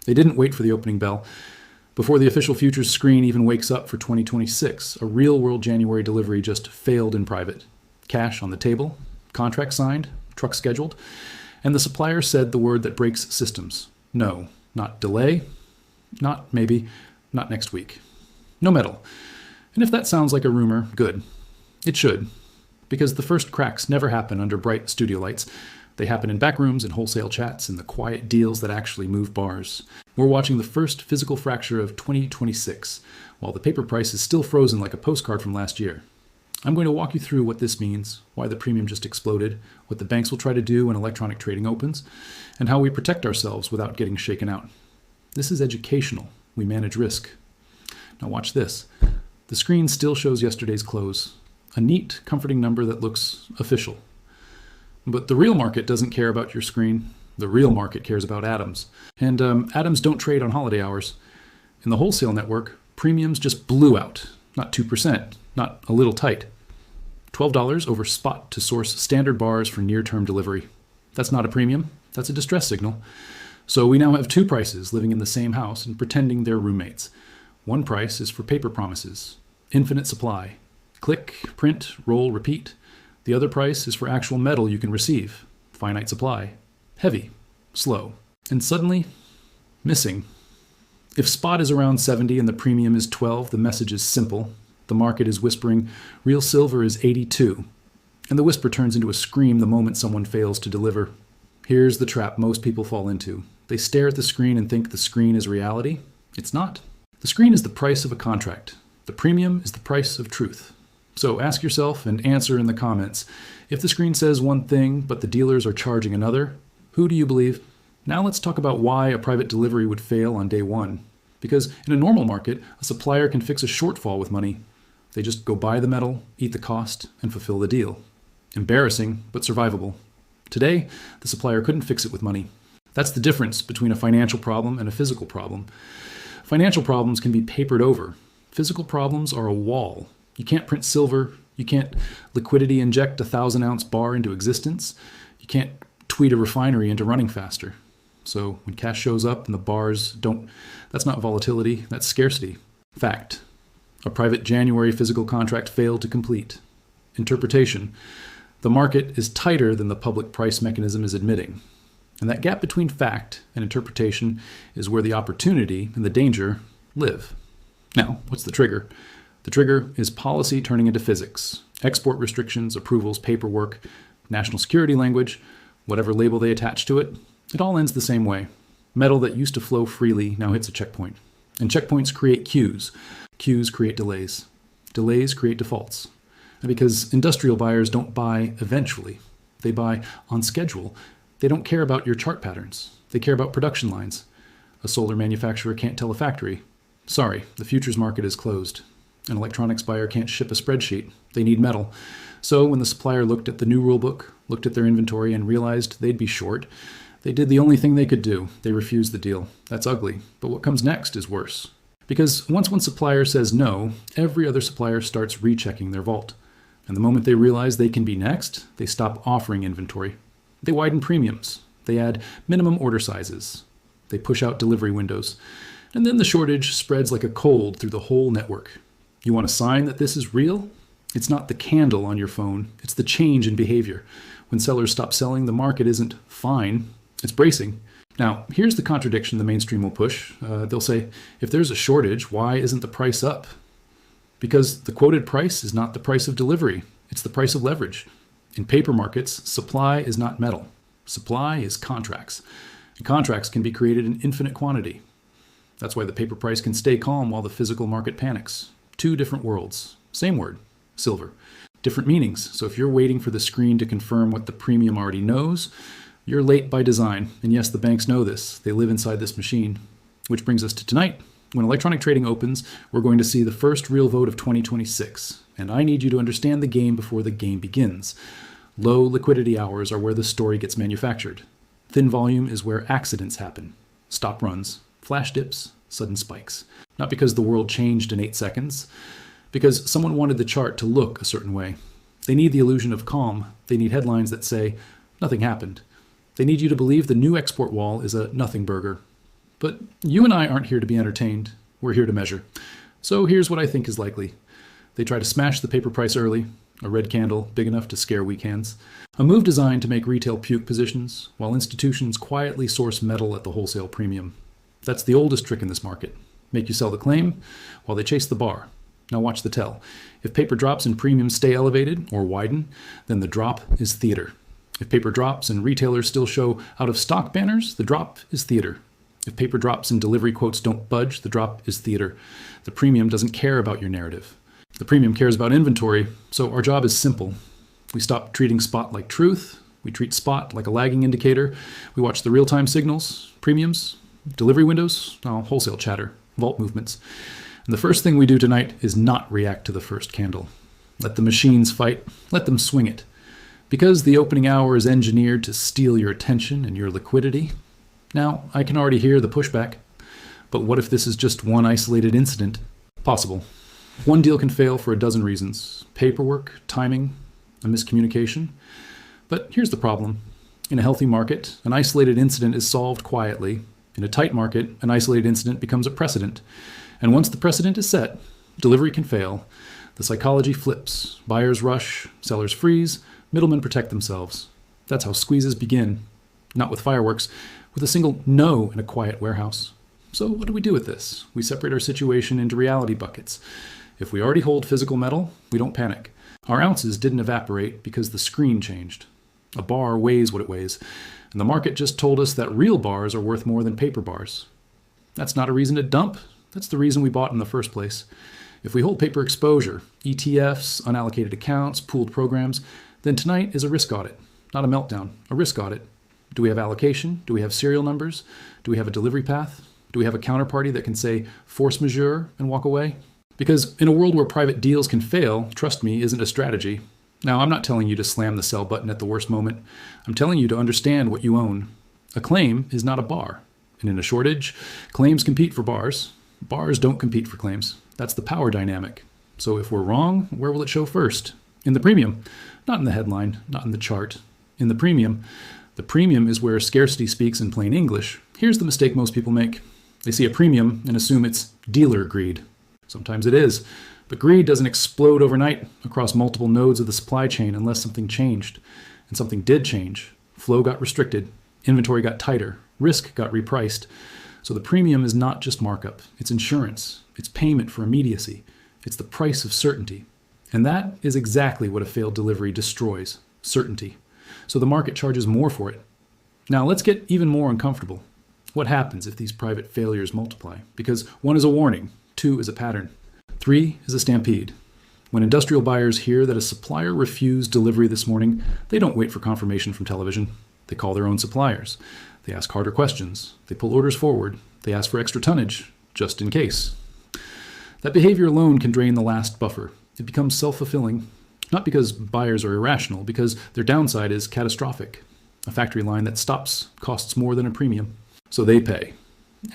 They didn't wait for the opening bell. Before the official futures screen even wakes up for 2026, a real-world January delivery just failed in private. Cash on the table, contract signed, truck scheduled, and the supplier said the word that breaks systems. No, not delay, not maybe, not next week. No metal. And if that sounds like a rumor, good. It should, because the first cracks never happen under bright studio lights. They happen in back rooms and wholesale chats and the quiet deals that actually move bars. We're watching the first physical fracture of 2026, while the paper price is still frozen like a postcard from last year. I'm going to walk you through what this means, why the premium just exploded, what the banks will try to do when electronic trading opens, and how we protect ourselves without getting shaken out. This is educational. We manage risk. Now watch this. The screen still shows yesterday's close. A neat, comforting number that looks official. But the real market doesn't care about your screen. The real market cares about atoms. And atoms don't trade on holiday hours. In the wholesale network, premiums just blew out. Not 2%, not a little tight. $12 over spot to source standard bars for near-term delivery. That's not a premium. That's a distress signal. So we now have two prices living in the same house and pretending they're roommates. One price is for paper promises, infinite supply. Click, print, roll, repeat. The other price is for actual metal you can receive, finite supply, heavy, slow, and suddenly missing. If spot is around 70 and the premium is 12, the message is simple. The market is whispering, real silver is 82. And the whisper turns into a scream the moment someone fails to deliver. Here's the trap most people fall into. They stare at the screen and think the screen is reality. It's not. The screen is the price of a contract. The premium is the price of truth. So ask yourself and answer in the comments. If the screen says one thing, but the dealers are charging another, who do you believe? Now let's talk about why a private delivery would fail on day one. Because in a normal market, a supplier can fix a shortfall with money. They just go buy the metal, eat the cost, and fulfill the deal. Embarrassing, but survivable. Today, the supplier couldn't fix it with money. That's the difference between a financial problem and a physical problem. Financial problems can be papered over. Physical problems are a wall. You can't print silver. You can't liquidity inject a 1,000-ounce bar into existence. You can't tweet a refinery into running faster. So when cash shows up and the bars don't, that's not volatility, that's scarcity. Fact. A private January physical contract failed to complete. Interpretation. The market is tighter than the public price mechanism is admitting. And that gap between fact and interpretation is where the opportunity and the danger live. Now, what's the trigger? The trigger is policy turning into physics. Export restrictions, approvals, paperwork, national security language, whatever label they attach to it, it all ends the same way. Metal that used to flow freely now hits a checkpoint. And checkpoints create queues. Queues create delays. Delays create defaults. And because industrial buyers don't buy eventually, they buy on schedule. They don't care about your chart patterns. They care about production lines. A solar manufacturer can't tell a factory, sorry, the futures market is closed. An electronics buyer can't ship a spreadsheet. They need metal. So when the supplier looked at the new rulebook, looked at their inventory, and realized they'd be short, they did the only thing they could do. They refused the deal. That's ugly. But what comes next is worse. Because once one supplier says no, every other supplier starts rechecking their vault. And the moment they realize they can be next, they stop offering inventory. They widen premiums. They add minimum order sizes. They push out delivery windows. And then the shortage spreads like a cold through the whole network. You want a sign that this is real? It's not the candle on your phone. It's the change in behavior. When sellers stop selling, the market isn't fine. It's bracing. Now, here's the contradiction the mainstream will push. They'll say, if there's a shortage, why isn't the price up? Because the quoted price is not the price of delivery. It's the price of leverage. In paper markets, supply is not metal. Supply is contracts. And contracts can be created in infinite quantity. That's why the paper price can stay calm while the physical market panics. Two different worlds. Same word, silver. Different meanings. So if you're waiting for the screen to confirm what the premium already knows, you're late by design. And yes, the banks know this. They live inside this machine. Which brings us to tonight. When electronic trading opens, we're going to see the first real vote of 2026. And I need you to understand the game before the game begins. Low liquidity hours are where the story gets manufactured. Thin volume is where accidents happen. Stop runs, flash dips, sudden spikes. Not because the world changed in 8 seconds, because someone wanted the chart to look a certain way. They need the illusion of calm. They need headlines that say, nothing happened. They need you to believe the new export wall is a nothing burger. But you and I aren't here to be entertained. We're here to measure. So here's what I think is likely. They try to smash the paper price early, a red candle big enough to scare weak hands. A move designed to make retail puke positions, while institutions quietly source metal at the wholesale premium. That's the oldest trick in this market. Make you sell the claim while they chase the bar. Now watch the tell. If paper drops and premiums stay elevated or widen, then the drop is theater. If paper drops and retailers still show out-of-stock banners, the drop is theater. If paper drops and delivery quotes don't budge, the drop is theater. The premium doesn't care about your narrative. The premium cares about inventory, so our job is simple. We stop treating spot like truth. We treat spot like a lagging indicator. We watch the real-time signals, premiums, delivery windows, wholesale chatter, vault movements. And the first thing we do tonight is not react to the first candle. Let the machines fight. Let them swing it. Because the opening hour is engineered to steal your attention and your liquidity. Now, I can already hear the pushback. But what if this is just one isolated incident? Possible. One deal can fail for a dozen reasons. Paperwork, timing, a miscommunication. But here's the problem. In a healthy market, an isolated incident is solved quietly. In a tight market, an isolated incident becomes a precedent. And once the precedent is set, delivery can fail. The psychology flips. Buyers rush, sellers freeze, middlemen protect themselves. That's how squeezes begin. Not with fireworks, with a single no in a quiet warehouse. So what do we do with this? We separate our situation into reality buckets. If we already hold physical metal, we don't panic. Our ounces didn't evaporate because the screen changed. A bar weighs what it weighs, and the market just told us that real bars are worth more than paper bars. That's not a reason to dump. That's the reason we bought in the first place. If we hold paper exposure, ETFs, unallocated accounts, pooled programs, then tonight is a risk audit, not a meltdown, a risk audit. Do we have allocation? Do we have serial numbers? Do we have a delivery path? Do we have a counterparty that can say force majeure and walk away? Because in a world where private deals can fail, trust me, isn't a strategy. Now, I'm not telling you to slam the sell button at the worst moment. I'm telling you to understand what you own. A claim is not a bar. And in a shortage, claims compete for bars. Bars don't compete for claims. That's the power dynamic. So if we're wrong, where will it show first? In the premium. Not in the headline, not in the chart. In the premium. The premium is where scarcity speaks in plain English. Here's the mistake most people make. They see a premium and assume it's dealer greed. Sometimes it is. But greed doesn't explode overnight across multiple nodes of the supply chain unless something changed. And something did change. Flow got restricted. Inventory got tighter. Risk got repriced. So the premium is not just markup. It's insurance. It's payment for immediacy. It's the price of certainty. And that is exactly what a failed delivery destroys. Certainty. So the market charges more for it. Now let's get even more uncomfortable. What happens if these private failures multiply? Because 1 is a warning, 2 is a pattern, 3 is a stampede. When industrial buyers hear that a supplier refused delivery this morning, they don't wait for confirmation from television. They call their own suppliers. They ask harder questions. They pull orders forward. They ask for extra tonnage, just in case. That behavior alone can drain the last buffer. It becomes self-fulfilling, not because buyers are irrational, because their downside is catastrophic. A factory line that stops costs more than a premium. So they pay.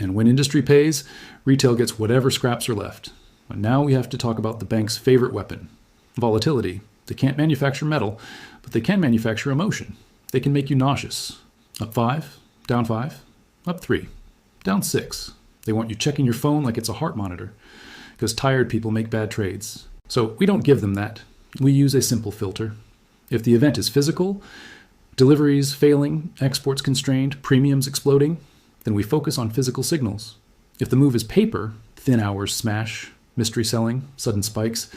And when industry pays, retail gets whatever scraps are left. And now we have to talk about the bank's favorite weapon, volatility. They can't manufacture metal, but they can manufacture emotion. They can make you nauseous. Up 5, down 5, up 3, down 6. They want you checking your phone like it's a heart monitor, because tired people make bad trades. So we don't give them that. We use a simple filter. If the event is physical, deliveries failing, exports constrained, premiums exploding, then we focus on physical signals. If the move is paper, thin hours smash, mystery selling, sudden spikes,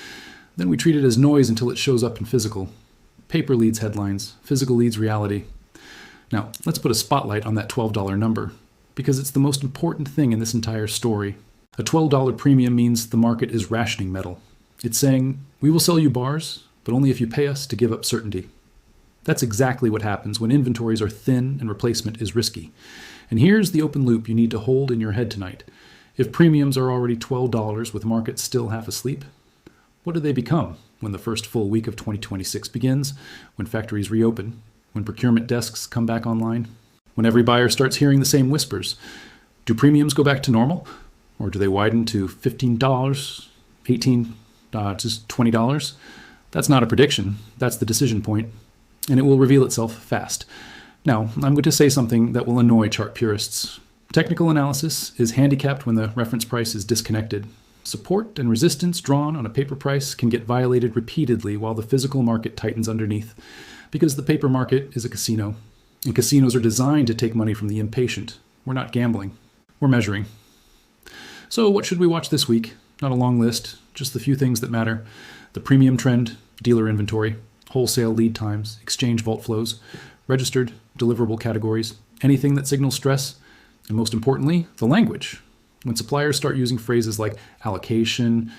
then we treat it as noise until it shows up in physical. Paper leads headlines, physical leads reality. Now, let's put a spotlight on that $12 number, because it's the most important thing in this entire story. A $12 premium means the market is rationing metal. It's saying, we will sell you bars, but only if you pay us to give up certainty. That's exactly what happens when inventories are thin and replacement is risky. And here's the open loop you need to hold in your head tonight. If premiums are already $12 with markets still half asleep, what do they become when the first full week of 2026 begins, when factories reopen, when procurement desks come back online, when every buyer starts hearing the same whispers? Do premiums go back to normal? Or do they widen to $15, $18, just $20? That's not a prediction. That's the decision point. And it will reveal itself fast. Now, I'm going to say something that will annoy chart purists. Technical analysis is handicapped when the reference price is disconnected. Support and resistance drawn on a paper price can get violated repeatedly while the physical market tightens underneath, because the paper market is a casino, and casinos are designed to take money from the impatient. We're not gambling, we're measuring. So what should we watch this week? Not a long list, just the few things that matter. The premium trend, dealer inventory, wholesale lead times, exchange vault flows, registered, deliverable categories, anything that signals stress, and most importantly, the language. When suppliers start using phrases like allocation,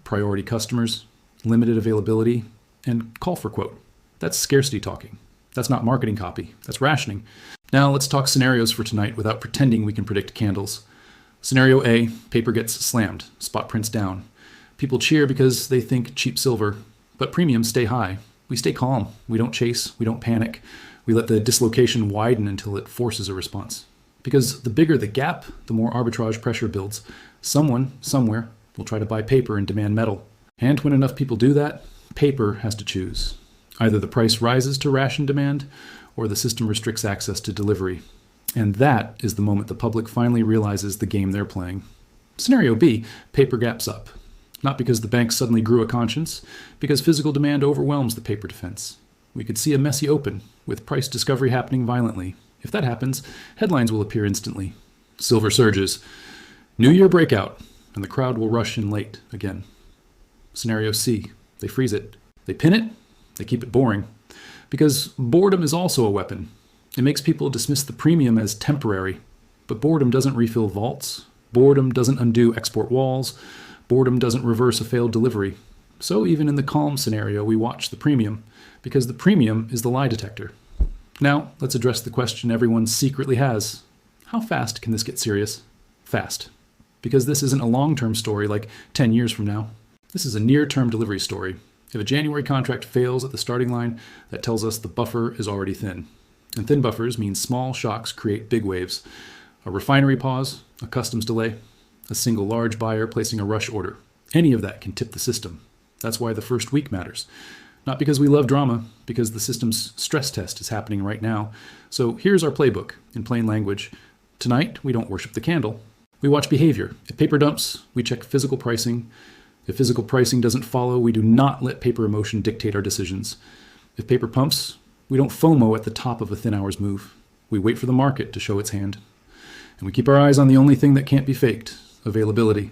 priority customers, limited availability, and call for quote, that's scarcity talking. That's not marketing copy, that's rationing. Now let's talk scenarios for tonight without pretending we can predict candles. Scenario A, paper gets slammed, spot prints down. People cheer because they think cheap silver, but premiums stay high. We stay calm, we don't chase, we don't panic. We let the dislocation widen until it forces a response. Because the bigger the gap, the more arbitrage pressure builds. Someone, somewhere, will try to buy paper and demand metal. And when enough people do that, paper has to choose. Either the price rises to ration demand, or the system restricts access to delivery. And that is the moment the public finally realizes the game they're playing. Scenario B, paper gaps up. Not because the banks suddenly grew a conscience, because physical demand overwhelms the paper defense. We could see a messy open, with price discovery happening violently. If that happens, headlines will appear instantly. Silver surges. New Year breakout, and the crowd will rush in late again. Scenario C, they freeze it. They pin it, they keep it boring. Because boredom is also a weapon. It makes people dismiss the premium as temporary. But boredom doesn't refill vaults. Boredom doesn't undo export walls. Boredom doesn't reverse a failed delivery. So even in the calm scenario, we watch the premium, because the premium is the lie detector. Now, let's address the question everyone secretly has. How fast can this get serious? Fast. Because this isn't a long-term story like 10 years from now. This is a near-term delivery story. If a January contract fails at the starting line, that tells us the buffer is already thin. And thin buffers mean small shocks create big waves. A refinery pause, a customs delay, a single large buyer placing a rush order. Any of that can tip the system. That's why the first week matters. Not because we love drama, because the system's stress test is happening right now. So here's our playbook in plain language. Tonight, we don't worship the candle. We watch behavior. If paper dumps, we check physical pricing. If physical pricing doesn't follow, we do not let paper emotion dictate our decisions. If paper pumps, we don't FOMO at the top of a thin hours move. We wait for the market to show its hand. And we keep our eyes on the only thing that can't be faked, availability.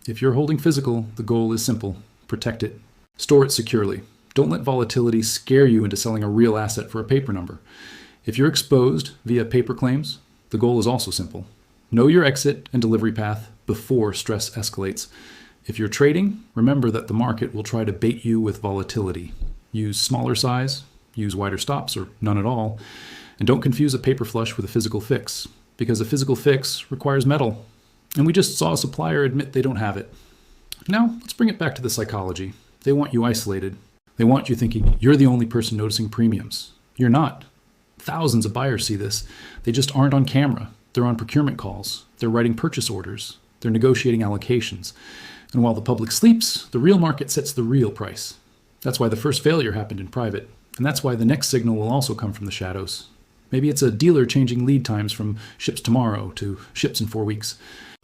If you're holding physical, the goal is simple. Protect it. Store it securely. Don't let volatility scare you into selling a real asset for a paper number. If you're exposed via paper claims, the goal is also simple. Know your exit and delivery path before stress escalates. If you're trading, remember that the market will try to bait you with volatility. Use smaller size, use wider stops or none at all, and don't confuse a paper flush with a physical fix, because a physical fix requires metal. And we just saw a supplier admit they don't have it. Now, let's bring it back to the psychology. They want you isolated. They want you thinking you're the only person noticing premiums. You're not. Thousands of buyers see this. They just aren't on camera. They're on procurement calls. They're writing purchase orders. They're negotiating allocations. And while the public sleeps, the real market sets the real price. That's why the first failure happened in private. And that's why the next signal will also come from the shadows. Maybe it's a dealer changing lead times from ships tomorrow to ships in 4 weeks.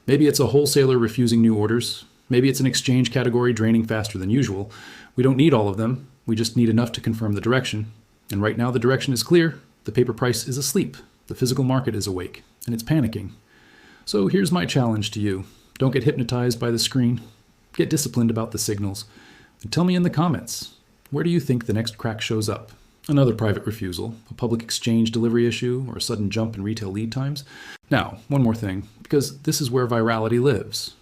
Maybe it's a wholesaler refusing new orders. Maybe it's an exchange category draining faster than usual. We don't need all of them. We just need enough to confirm the direction. And right now the direction is clear. The paper price is asleep. The physical market is awake. And it's panicking. So here's my challenge to you. Don't get hypnotized by the screen. Get disciplined about the signals. And tell me in the comments, where do you think the next crack shows up? Another private refusal, a public exchange delivery issue, or a sudden jump in retail lead times? Now, one more thing, because this is where virality lives.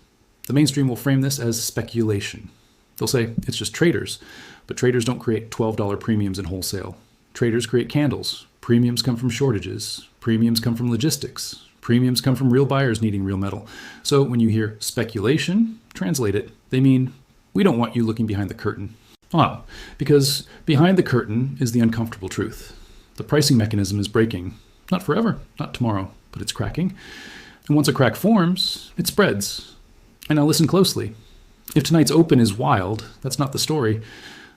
The mainstream will frame this as speculation. They'll say it's just traders, but traders don't create $12 premiums in wholesale. Traders create candles. Premiums come from shortages. Premiums come from logistics. Premiums come from real buyers needing real metal. So when you hear speculation, translate it. They mean, we don't want you looking behind the curtain. Because behind the curtain is the uncomfortable truth. The pricing mechanism is breaking. Not forever, not tomorrow, but it's cracking. And once a crack forms, it spreads. And now listen closely. If tonight's open is wild, that's not the story.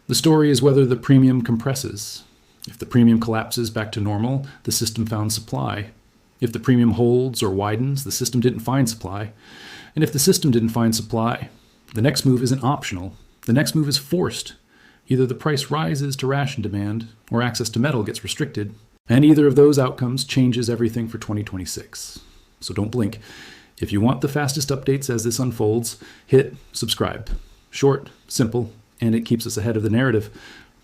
The story is whether the premium compresses. If the premium collapses back to normal, the system found supply. If the premium holds or widens, the system didn't find supply. And if the system didn't find supply, the next move isn't optional. The next move is forced. Either the price rises to ration demand, or access to metal gets restricted. And either of those outcomes changes everything for 2026. So don't blink. If you want the fastest updates as this unfolds, hit subscribe. Short, simple, and it keeps us ahead of the narrative.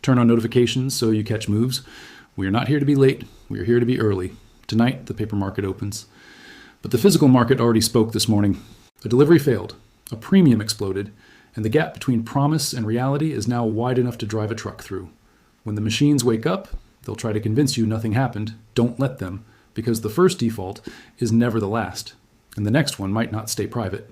Turn on notifications so you catch moves. We are not here to be late. We are here to be early. Tonight, the paper market opens. But the physical market already spoke this morning. A delivery failed. A premium exploded. And the gap between promise and reality is now wide enough to drive a truck through. When the machines wake up, they'll try to convince you nothing happened. Don't let them, because the first default is never the last, and the next one might not stay private.